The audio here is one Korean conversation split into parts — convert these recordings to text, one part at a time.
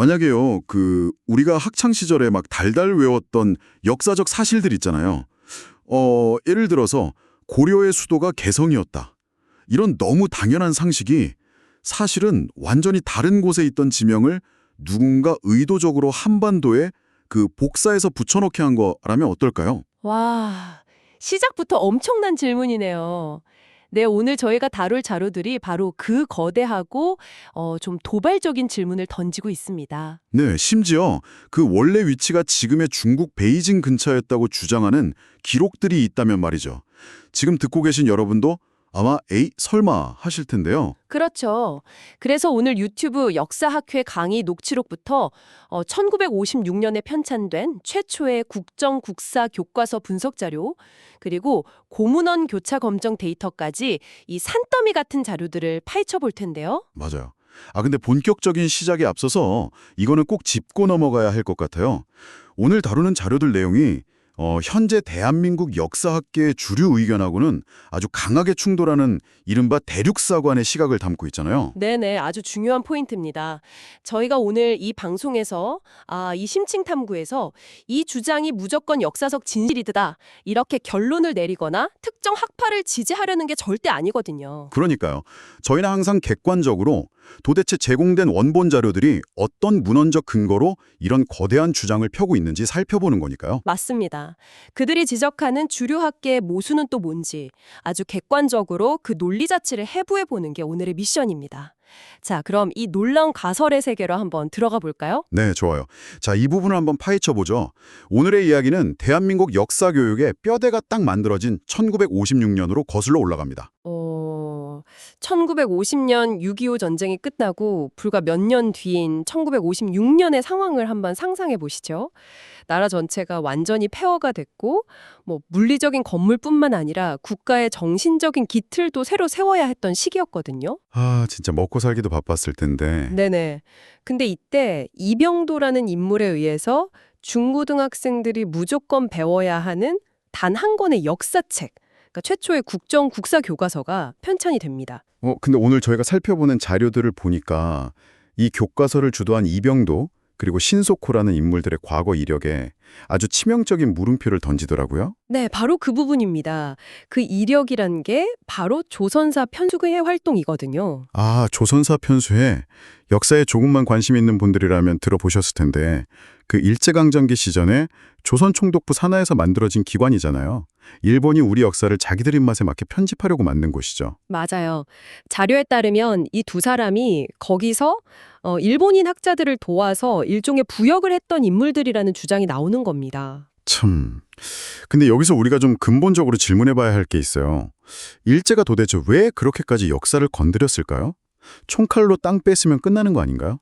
만약에요, 우리가 학창 시절에 막 달달 외웠던 역사적 사실들 있잖아요. 예를 들어서 고려의 수도가 개성이었다. 이런 너무 당연한 상식이 사실은 완전히 다른 곳에 있던 지명을 누군가 의도적으로 한반도에 복사해서 붙여넣게 한 거라면 어떨까요? 와, 시작부터 엄청난 질문이네요. 네, 오늘 저희가 다룰 자료들이 바로 그 거대하고 좀 도발적인 질문을 던지고 있습니다. 네, 심지어 원래 위치가 지금의 중국 베이징 근처였다고 주장하는 기록들이 있다면 말이죠. 지금 듣고 계신 여러분도 아마 에이, 설마 하실 텐데요. 그렇죠. 그래서 오늘 유튜브 역사학회 강의 녹취록부터 1956년에 편찬된 최초의 국정 국사 교과서 분석 자료, 그리고 고문원 교차 검정 데이터까지 이 산더미 같은 자료들을 파헤쳐 볼 텐데요. 맞아요. 근데 본격적인 시작에 앞서서 이거는 꼭 짚고 넘어가야 할 것 같아요. 오늘 다루는 자료들 내용이 현재 대한민국 역사학계의 주류 의견하고는 아주 강하게 충돌하는 이른바 대륙사관의 시각을 담고 있잖아요. 네네, 아주 중요한 포인트입니다. 저희가 오늘 이 방송에서, 이 심층 탐구에서 이 주장이 무조건 역사적 진실이다, 이렇게 결론을 내리거나 특정 학파를 지지하려는 게 절대 아니거든요. 그러니까요. 저희는 항상 객관적으로 도대체 제공된 원본 자료들이 어떤 문헌적 근거로 이런 거대한 주장을 펴고 있는지 살펴보는 거니까요. 맞습니다. 그들이 지적하는 주류 학계의 모순은 또 뭔지 아주 객관적으로 그 논리 자체를 해부해 보는 게 오늘의 미션입니다. 자, 그럼 이 놀라운 가설의 세계로 한번 들어가 볼까요? 네, 좋아요. 자, 이 부분을 한번 파헤쳐 보죠. 오늘의 이야기는 대한민국 역사 교육의 뼈대가 딱 만들어진 1956년으로 거슬러 올라갑니다. 1950년 6.25 전쟁이 끝나고 불과 몇 년 뒤인 1956년의 상황을 한번 상상해 보시죠. 나라 전체가 완전히 폐허가 됐고, 물리적인 건물뿐만 아니라 국가의 정신적인 기틀도 새로 세워야 했던 시기였거든요. 진짜 먹고 살기도 바빴을 텐데. 네네. 근데 이때 이병도라는 인물에 의해서 중고등학생들이 무조건 배워야 하는 단 한 권의 역사책, 그러니까 최초의 국정 국사 교과서가 편찬이 됩니다. 근데 오늘 저희가 살펴보는 자료들을 보니까 이 교과서를 주도한 이병도 그리고 신속호라는 인물들의 과거 이력에 아주 치명적인 물음표를 던지더라고요. 네, 바로 그 부분입니다. 그 이력이란 게 바로 조선사 편수의 활동이거든요. 조선사 편수에 역사에 조금만 관심 있는 분들이라면 들어보셨을 텐데 일제강점기 시전에 조선총독부 산하에서 만들어진 기관이잖아요. 일본이 우리 역사를 자기들 입맛에 맞게 편집하려고 만든 곳이죠. 맞아요. 자료에 따르면 이 두 사람이 거기서 일본인 학자들을 도와서 일종의 부역을 했던 인물들이라는 주장이 나오는 겁니다. 참. 근데 여기서 우리가 좀 근본적으로 질문해 봐야 할 게 있어요. 일제가 도대체 왜 그렇게까지 역사를 건드렸을까요? 총칼로 땅 뺐으면 끝나는 거 아닌가요?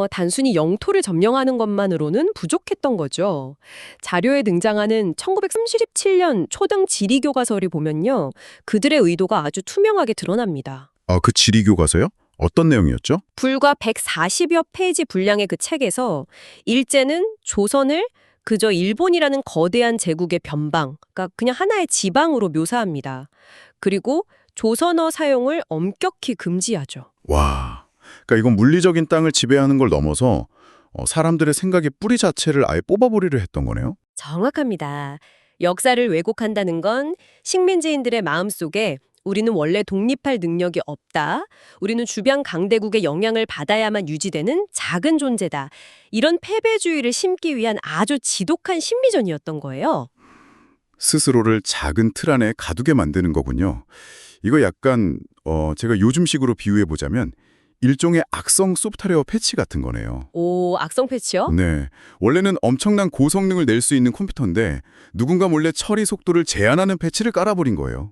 단순히 영토를 점령하는 것만으로는 부족했던 거죠. 자료에 등장하는 1937년 초등 지리교과서를 보면요, 그들의 의도가 아주 투명하게 드러납니다. 그 지리교과서요? 어떤 내용이었죠? 불과 140여 페이지 분량의 그 책에서 일제는 조선을 그저 일본이라는 거대한 제국의 변방, 그러니까 그냥 하나의 지방으로 묘사합니다. 그리고 조선어 사용을 엄격히 금지하죠. 와, 그러니까 이건 물리적인 땅을 지배하는 걸 넘어서 사람들의 생각의 뿌리 자체를 아예 뽑아버리려 했던 거네요. 정확합니다. 역사를 왜곡한다는 건 식민지인들의 마음속에 우리는 원래 독립할 능력이 없다, 우리는 주변 강대국의 영향을 받아야만 유지되는 작은 존재다, 이런 패배주의를 심기 위한 아주 지독한 심리전이었던 거예요. 스스로를 작은 틀 안에 가두게 만드는 거군요. 이거 약간 제가 요즘식으로 비유해 보자면 일종의 악성 소프트웨어 패치 같은 거네요. 오, 악성 패치요? 네, 원래는 엄청난 고성능을 낼 수 있는 컴퓨터인데 누군가 몰래 처리 속도를 제한하는 패치를 깔아버린 거예요.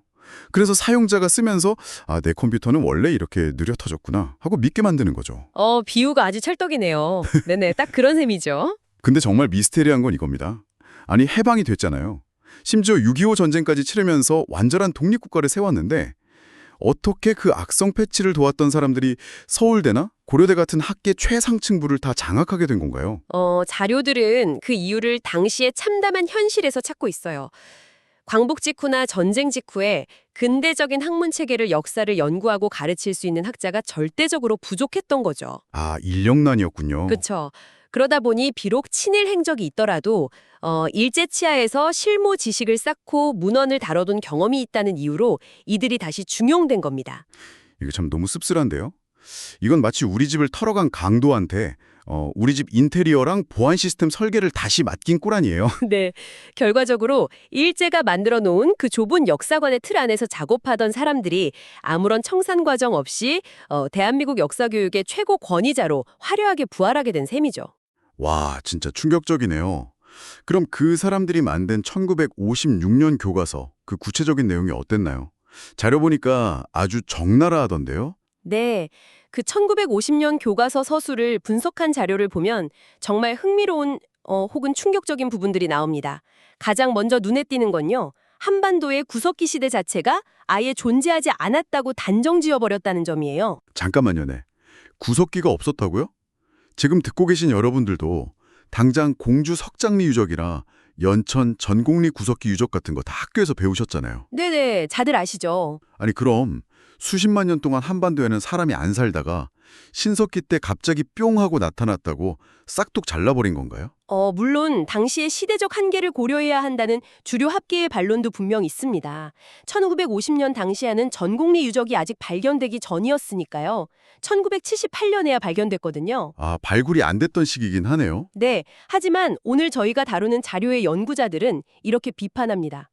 그래서 사용자가 쓰면서 내 컴퓨터는 원래 이렇게 느려 터졌구나 하고 믿게 만드는 거죠. 비유가 아주 찰떡이네요. 네네, 딱 그런 셈이죠. 근데 정말 미스테리한 건 이겁니다. 아니, 해방이 됐잖아요. 심지어 6.25 전쟁까지 치르면서 완전한 독립국가를 세웠는데 어떻게 그 악성 패치를 도왔던 사람들이 서울대나 고려대 같은 학계 최상층부를 다 장악하게 된 건가요? 자료들은 그 이유를 당시의 참담한 현실에서 찾고 있어요. 광복 직후나 전쟁 직후에 근대적인 학문 체계를 역사를 연구하고 가르칠 수 있는 학자가 절대적으로 부족했던 거죠. 아, 인력난이었군요. 그렇죠. 그러다 보니 비록 친일 행적이 있더라도 일제 치하에서 실무 지식을 쌓고 문헌을 다뤄둔 경험이 있다는 이유로 이들이 다시 중용된 겁니다. 이거 참 너무 씁쓸한데요? 이건 마치 우리 집을 털어간 강도한테 우리 집 인테리어랑 보안 시스템 설계를 다시 맡긴 꼴 아니에요? 네, 결과적으로 일제가 만들어 놓은 그 좁은 역사관의 틀 안에서 작업하던 사람들이 아무런 청산 과정 없이 대한민국 역사 교육의 최고 권위자로 화려하게 부활하게 된 셈이죠. 와, 진짜 충격적이네요. 그럼 그 사람들이 만든 1956년 교과서, 그 구체적인 내용이 어땠나요? 자료 보니까 아주 적나라하던데요? 네, 그 1950년 교과서 서술을 분석한 자료를 보면 정말 흥미로운 혹은 충격적인 부분들이 나옵니다. 가장 먼저 눈에 띄는 건요. 한반도의 구석기 시대 자체가 아예 존재하지 않았다고 단정지어버렸다는 점이에요. 잠깐만요, 네. 구석기가 없었다고요? 지금 듣고 계신 여러분들도 당장 공주 석장리 유적이나 연천 전곡리 구석기 유적 같은 거 다 학교에서 배우셨잖아요. 네네, 다들 아시죠? 아니 그럼 수십만 년 동안 한반도에는 사람이 안 살다가 신석기 때 갑자기 뿅 하고 나타났다고 싹둑 잘라버린 건가요? 물론 당시의 시대적 한계를 고려해야 한다는 주류 학계의 반론도 분명 있습니다. 1950년 당시에는 전곡리 유적이 아직 발견되기 전이었으니까요. 1978년에야 발견됐거든요. 아, 발굴이 안 됐던 시기긴 하네요. 네, 하지만 오늘 저희가 다루는 자료의 연구자들은 이렇게 비판합니다.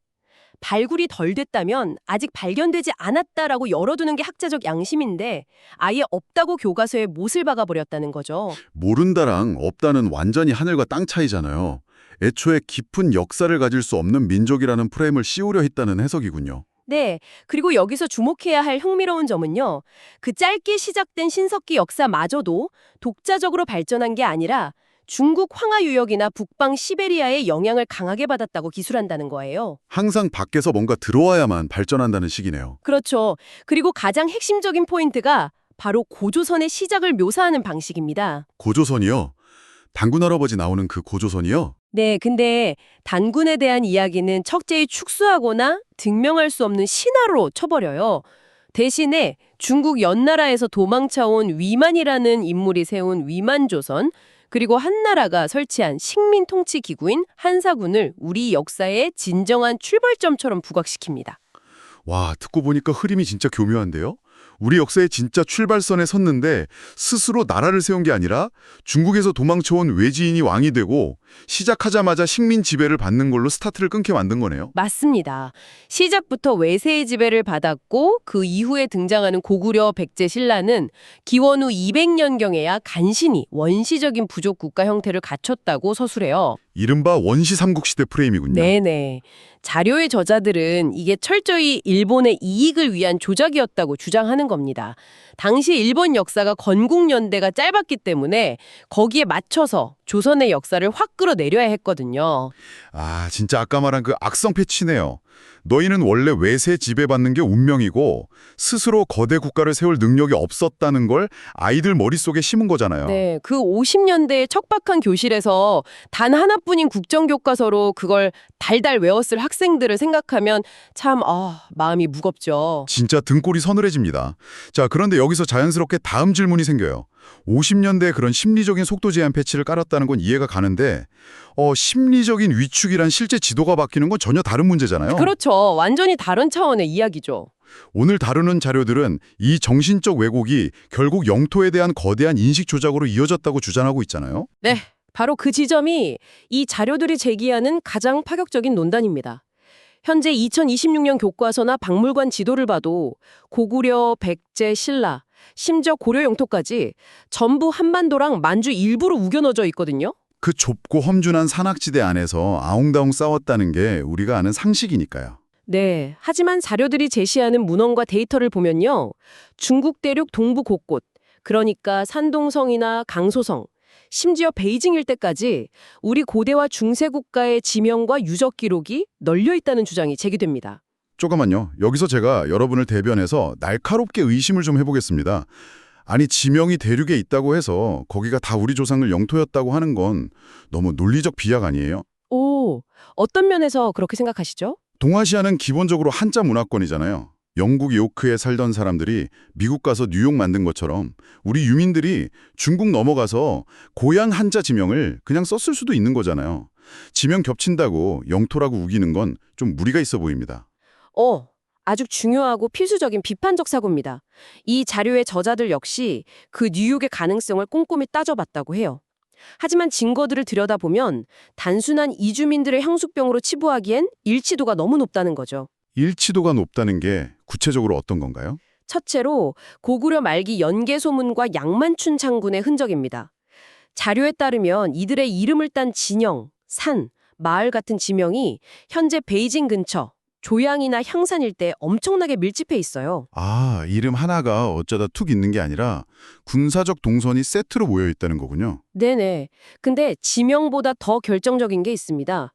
발굴이 덜 됐다면 아직 발견되지 않았다라고 열어두는 게 학자적 양심인데 아예 없다고 교과서에 못을 박아버렸다는 거죠. 모른다랑 없다는 완전히 하늘과 땅 차이잖아요. 애초에 깊은 역사를 가질 수 없는 민족이라는 프레임을 씌우려 했다는 해석이군요. 네, 그리고 여기서 주목해야 할 흥미로운 점은요. 그 짧게 시작된 신석기 역사마저도 독자적으로 발전한 게 아니라 중국 황하 유역이나 북방 시베리아의 영향을 강하게 받았다고 기술한다는 거예요. 항상 밖에서 뭔가 들어와야만 발전한다는 식이네요. 그렇죠. 그리고 가장 핵심적인 포인트가 바로 고조선의 시작을 묘사하는 방식입니다. 고조선이요? 단군 할아버지 나오는 그 고조선이요? 네, 근데 단군에 대한 이야기는 척제히 축소하거나 증명할 수 없는 신화로 쳐버려요. 대신에 중국 연나라에서 도망쳐온 위만이라는 인물이 세운 위만조선, 그리고 한나라가 설치한 식민 통치 기구인 한사군을 우리 역사의 진정한 출발점처럼 부각시킵니다. 와, 듣고 보니까 흐름이 진짜 교묘한데요? 우리 역사의 진짜 출발선에 섰는데 스스로 나라를 세운 게 아니라 중국에서 도망쳐온 외지인이 왕이 되고 시작하자마자 식민 지배를 받는 걸로 스타트를 끊게 만든 거네요. 맞습니다. 시작부터 외세의 지배를 받았고 그 이후에 등장하는 고구려 백제 신라는 기원 후 200년경에야 간신히 원시적인 부족 국가 형태를 갖췄다고 서술해요. 이른바 원시 삼국시대 프레임이군요. 네네. 자료의 저자들은 이게 철저히 일본의 이익을 위한 조작이었다고 주장하는 겁니다. 당시 일본 역사가 건국연대가 짧았기 때문에 거기에 맞춰서 조선의 역사를 확 끌어내려야 했거든요. 아, 진짜 아까 말한 그 악성 패치네요. 너희는 원래 외세 지배받는 게 운명이고 스스로 거대 국가를 세울 능력이 없었다는 걸 아이들 머릿속에 심은 거잖아요. 네, 그 50년대의 척박한 교실에서 단 하나뿐인 국정교과서로 그걸 달달 외웠을 학생들을 생각하면 참 마음이 무겁죠. 진짜 등골이 서늘해집니다. 자, 그런데 여기서 자연스럽게 다음 질문이 생겨요. 50년대에 그런 심리적인 속도 제한 패치를 깔았다는 건 이해가 가는데 심리적인 위축이란 실제 지도가 바뀌는 건 전혀 다른 문제잖아요. 그렇죠. 완전히 다른 차원의 이야기죠. 오늘 다루는 자료들은 이 정신적 왜곡이 결국 영토에 대한 거대한 인식 조작으로 이어졌다고 주장하고 있잖아요. 네, 바로 그 지점이 이 자료들이 제기하는 가장 파격적인 논단입니다. 현재 2026년 교과서나 박물관 지도를 봐도 고구려, 백제, 신라, 심지어 고려 영토까지 전부 한반도랑 만주 일부로 우겨넣어져 있거든요. 그 좁고 험준한 산악지대 안에서 아웅다웅 싸웠다는 게 우리가 아는 상식이니까요. 네, 하지만 자료들이 제시하는 문헌과 데이터를 보면요. 중국 대륙 동부 곳곳, 그러니까 산동성이나 강소성, 심지어 베이징 일대까지 우리 고대와 중세 국가의 지명과 유적 기록이 널려 있다는 주장이 제기됩니다. 조금만요. 여기서 제가 여러분을 대변해서 날카롭게 의심을 좀 해보겠습니다. 아니, 지명이 대륙에 있다고 해서 거기가 다 우리 조상을 영토였다고 하는 건 너무 논리적 비약 아니에요? 오, 어떤 면에서 그렇게 생각하시죠? 동아시아는 기본적으로 한자 문화권이잖아요. 영국 요크에 살던 사람들이 미국 가서 뉴욕 만든 것처럼 우리 유민들이 중국 넘어가서 고향 한자 지명을 그냥 썼을 수도 있는 거잖아요. 지명 겹친다고 영토라고 우기는 건 좀 무리가 있어 보입니다. 아주 중요하고 필수적인 비판적 사고입니다. 이 자료의 저자들 역시 그 뉴욕의 가능성을 꼼꼼히 따져봤다고 해요. 하지만 증거들을 들여다보면 단순한 이주민들의 향수병으로 치부하기엔 일치도가 너무 높다는 거죠. 일치도가 높다는 게 구체적으로 어떤 건가요? 첫째로 고구려 말기 연개 소문과 양만춘 장군의 흔적입니다. 자료에 따르면 이들의 이름을 딴 진영, 산, 마을 같은 지명이 현재 베이징 근처 조양이나 향산 일대에 엄청나게 밀집해 있어요. 아, 이름 하나가 어쩌다 툭 있는 게 아니라 군사적 동선이 세트로 모여 있다는 거군요. 네네. 근데 지명보다 더 결정적인 게 있습니다.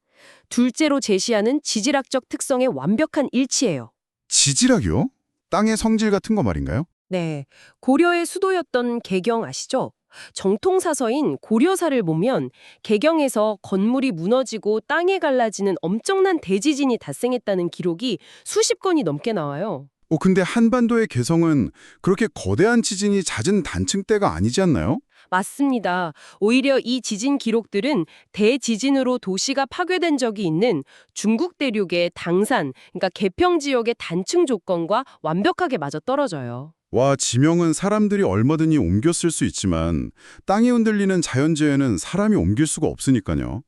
둘째로 제시하는 지질학적 특성의 완벽한 일치예요. 지질학이요? 땅의 성질 같은 거 말인가요? 네. 고려의 수도였던 개경 아시죠? 정통사서인 고려사를 보면 개경에서 건물이 무너지고 땅에 갈라지는 엄청난 대지진이 발생했다는 기록이 수십 건이 넘게 나와요. 근데 한반도의 개성은 그렇게 거대한 지진이 잦은 단층대가 아니지 않나요? 맞습니다. 오히려 이 지진 기록들은 대지진으로 도시가 파괴된 적이 있는 중국 대륙의 당산, 그러니까 개평 지역의 단층 조건과 완벽하게 맞아떨어져요. 와, 지명은 사람들이 얼마든지 옮겨 쓸 수 있지만 땅이 흔들리는 자연재해는 사람이 옮길 수가 없으니까요.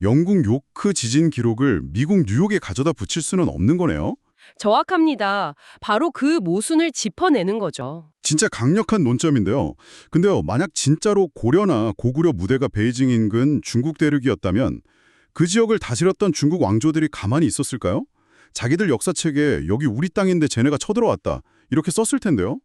영국 요크 지진 기록을 미국 뉴욕에 가져다 붙일 수는 없는 거네요. 정확합니다. 바로 그 모순을 짚어내는 거죠. 진짜 강력한 논점인데요. 근데요, 만약 진짜로 고려나 고구려 무대가 베이징 인근 중국 대륙이었다면 그 지역을 다스렸던 중국 왕조들이 가만히 있었을까요? 자기들 역사책에 여기 우리 땅인데 쟤네가 쳐들어왔다 이렇게 썼을 텐데요.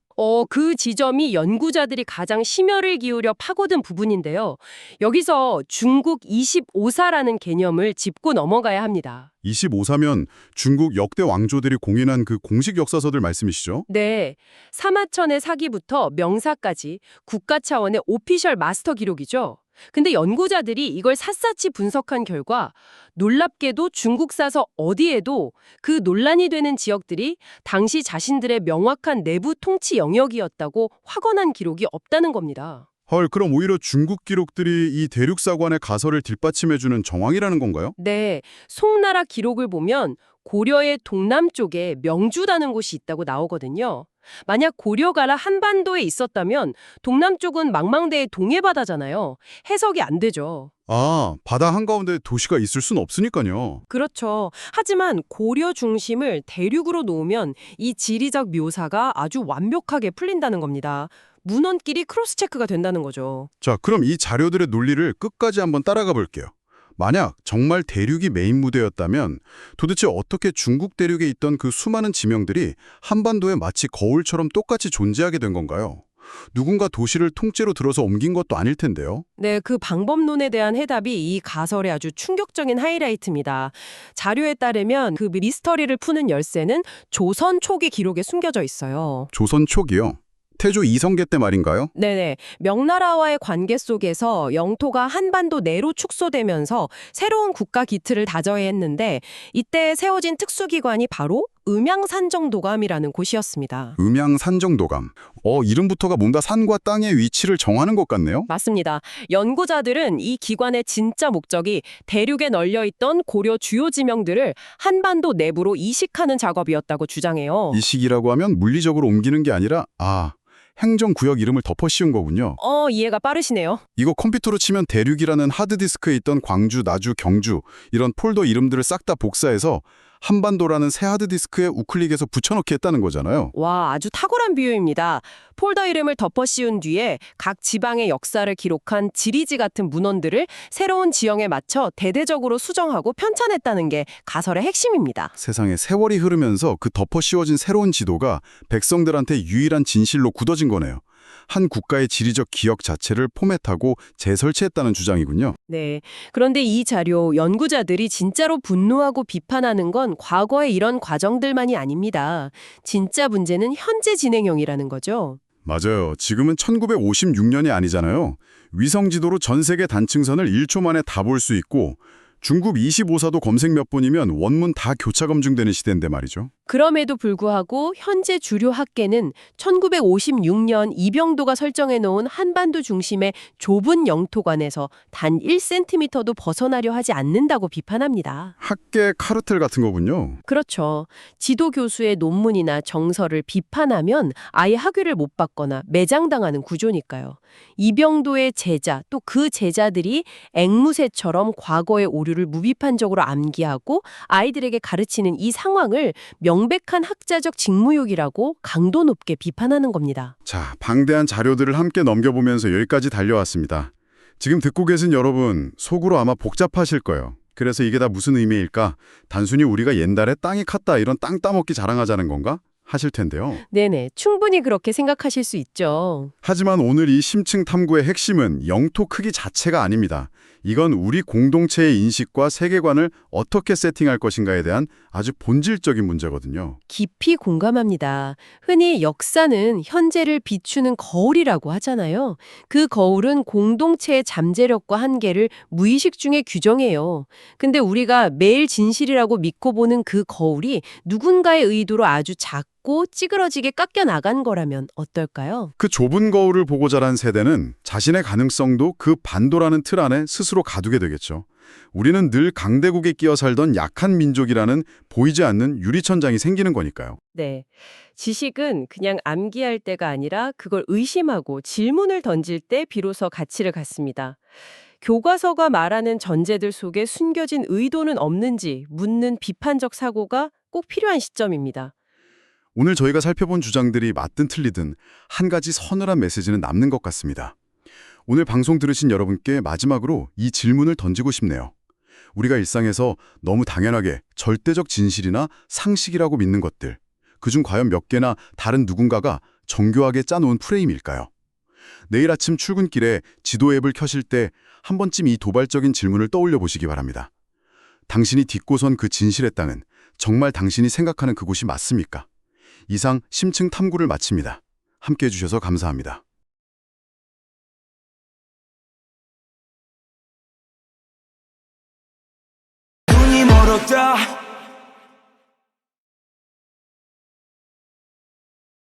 그 지점이 연구자들이 가장 심혈을 기울여 파고든 부분인데요. 여기서 중국 25사라는 개념을 짚고 넘어가야 합니다. 25사면 중국 역대 왕조들이 공인한 그 공식 역사서들 말씀이시죠? 네, 사마천의 사기부터 명사까지 국가 차원의 오피셜 마스터 기록이죠. 근데 연구자들이 이걸 샅샅이 분석한 결과 놀랍게도 중국 사서 어디에도 그 논란이 되는 지역들이 당시 자신들의 명확한 내부 통치 영역이었다고 확언한 기록이 없다는 겁니다. 헐, 그럼 오히려 중국 기록들이 이 대륙사관의 가설을 뒷받침해주는 정황이라는 건가요? 네, 송나라 기록을 보면 고려의 동남쪽에 명주라는 곳이 있다고 나오거든요. 만약 고려가 한반도에 있었다면 동남쪽은 망망대해 동해바다잖아요. 해석이 안 되죠. 아, 바다 한가운데 도시가 있을 순 없으니까요. 그렇죠. 하지만 고려 중심을 대륙으로 놓으면 이 지리적 묘사가 아주 완벽하게 풀린다는 겁니다. 문헌끼리 크로스 체크가 된다는 거죠. 자, 그럼 이 자료들의 논리를 끝까지 한번 따라가 볼게요. 만약 정말 대륙이 메인 무대였다면 도대체 어떻게 중국 대륙에 있던 그 수많은 지명들이 한반도에 마치 거울처럼 똑같이 존재하게 된 건가요? 누군가 도시를 통째로 들어서 옮긴 것도 아닐 텐데요. 네, 그 방법론에 대한 해답이 이 가설의 아주 충격적인 하이라이트입니다. 자료에 따르면 그 미스터리를 푸는 열쇠는 조선 초기 기록에 숨겨져 있어요. 조선 초기요? 태조 이성계 때 말인가요? 네네. 명나라와의 관계 속에서 영토가 한반도 내로 축소되면서 새로운 국가 기틀을 다져야 했는데 이때 세워진 특수기관이 바로 음양산정도감이라는 곳이었습니다. 음양산정도감. 이름부터가 뭔가 산과 땅의 위치를 정하는 것 같네요. 맞습니다. 연구자들은 이 기관의 진짜 목적이 대륙에 널려있던 고려 주요 지명들을 한반도 내부로 이식하는 작업이었다고 주장해요. 이식이라고 하면 물리적으로 옮기는 게 아니라 행정구역 이름을 덮어 씌운 거군요. 이해가 빠르시네요. 이거 컴퓨터로 치면 대륙이라는 하드디스크에 있던 광주, 나주, 경주 이런 폴더 이름들을 싹 다 복사해서 한반도라는 새 하드디스크에 우클릭해서 붙여넣기 했다는 거잖아요. 와, 아주 탁월한 비유입니다. 폴더 이름을 덮어 씌운 뒤에 각 지방의 역사를 기록한 지리지 같은 문헌들을 새로운 지형에 맞춰 대대적으로 수정하고 편찬했다는 게 가설의 핵심입니다. 세상에 세월이 흐르면서 그 덮어 씌워진 새로운 지도가 백성들한테 유일한 진실로 굳어진 거네요. 한 국가의 지리적 기억 자체를 포맷하고 재설치했다는 주장이군요. 네. 그런데 이 자료 연구자들이 진짜로 분노하고 비판하는 건 과거의 이런 과정들만이 아닙니다. 진짜 문제는 현재 진행형이라는 거죠. 맞아요. 지금은 1956년이 아니잖아요. 위성 지도로 전 세계 단층선을 1초 만에 다 볼 수 있고 중급 25사도 검색 몇 번이면 원문 다 교차 검증되는 시대인데 말이죠. 그럼에도 불구하고 현재 주류 학계는 1956년 이병도가 설정해 놓은 한반도 중심의 좁은 영토관에서 단 1cm도 벗어나려 하지 않는다고 비판합니다. 학계 카르텔 같은 거군요. 그렇죠. 지도 교수의 논문이나 정설을 비판하면 아예 학위를 못 받거나 매장당하는 구조니까요. 이병도의 제자 또 그 제자들이 앵무새처럼 과거의 오류를 무비판적으로 암기하고 아이들에게 가르치는 이 상황을 명백한 학자적 직무유기라고 강도 높게 비판하는 겁니다. 자, 방대한 자료들을 함께 넘겨보면서 여기까지 달려왔습니다. 지금 듣고 계신 여러분, 속으로 아마 복잡하실 거예요. 그래서 이게 다 무슨 의미일까? 단순히 우리가 옛날에 땅이 컸다 이런 땅 따먹기 자랑하자는 건가? 하실 텐데요. 네네, 충분히 그렇게 생각하실 수 있죠. 하지만 오늘 이 심층 탐구의 핵심은 영토 크기 자체가 아닙니다. 이건 우리 공동체의 인식과 세계관을 어떻게 세팅할 것인가에 대한 아주 본질적인 문제거든요. 깊이 공감합니다. 흔히 역사는 현재를 비추는 거울이라고 하잖아요. 그 거울은 공동체의 잠재력과 한계를 무의식 중에 규정해요. 근데 우리가 매일 진실이라고 믿고 보는 그 거울이 누군가의 의도로 아주 작고 찌그러지게 깎여 나간 거라면 어떨까요? 그 좁은 거울을 보고 자란 세대는 자신의 가능성도 그 반도라는 틀 안에 스스로 가두게 되겠죠. 우리는 늘 강대국에 끼어 살던 약한 민족이라는 보이지 않는 유리천장이 생기는 거니까요. 네. 지식은 그냥 암기할 때가 아니라 그걸 의심하고 질문을 던질 때 비로소 가치를 갖습니다. 교과서가 말하는 전제들 속에 숨겨진 의도는 없는지 묻는 비판적 사고가 꼭 필요한 시점입니다. 오늘 저희가 살펴본 주장들이 맞든 틀리든 한 가지 서늘한 메시지는 남는 것 같습니다. 오늘 방송 들으신 여러분께 마지막으로 이 질문을 던지고 싶네요. 우리가 일상에서 너무 당연하게 절대적 진실이나 상식이라고 믿는 것들, 그중 과연 몇 개나 다른 누군가가 정교하게 짜놓은 프레임일까요? 내일 아침 출근길에 지도 앱을 켜실 때 한 번쯤 이 도발적인 질문을 떠올려 보시기 바랍니다. 당신이 딛고 선 그 진실의 땅은 정말 당신이 생각하는 그곳이 맞습니까? 이상 심층 탐구를 마칩니다. 함께해 주셔서 감사합니다. 눈이 멀었다